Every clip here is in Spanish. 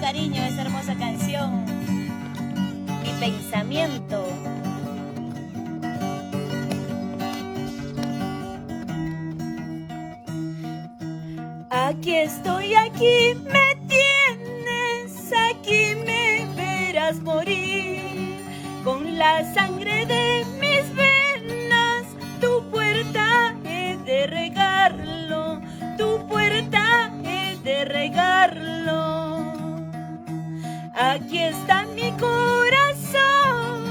cariño esa hermosa canción, Mi Pensamiento. Aquí estoy, aquí me tienes, aquí me verás morir, con la sangre de mis venas, tu puerta he de regarlo, tu puerta he de regarlo. Aquí está mi corazón,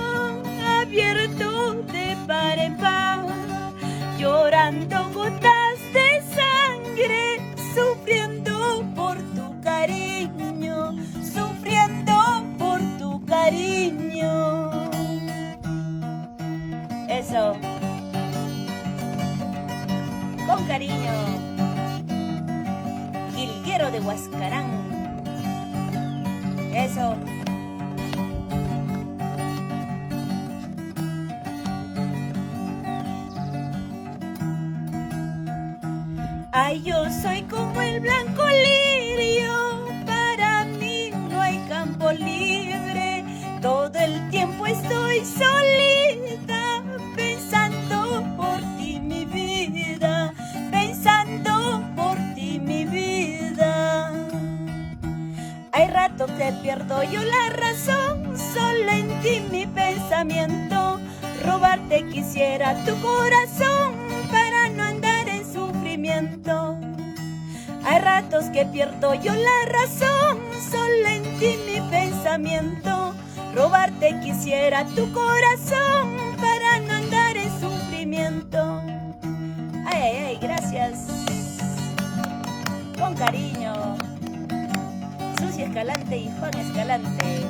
abierto de par en par, llorando gotas de sangre, sufriendo por tu cariño, sufriendo por tu cariño. Eso. Con cariño. Jilguero de Huascarán. Eso. Ay, yo soy como el blanco lirio, para mí no hay campo libre, todo el tiempo estoy solita, pensando por ti mi vida, pensando por ti mi vida. Hay rato que pierdo yo la razón, solo en ti mi pensamiento, robarte quisiera tu corazón para no andar en sufrimiento. Hay ratos que pierdo yo la razón, solo en ti mi pensamiento, robarte quisiera tu corazón para no andar en sufrimiento. Ay, ay, ay, gracias. Con cariño. Susi Escalante y Juan Escalante.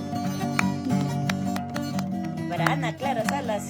Para Ana Clara Salas.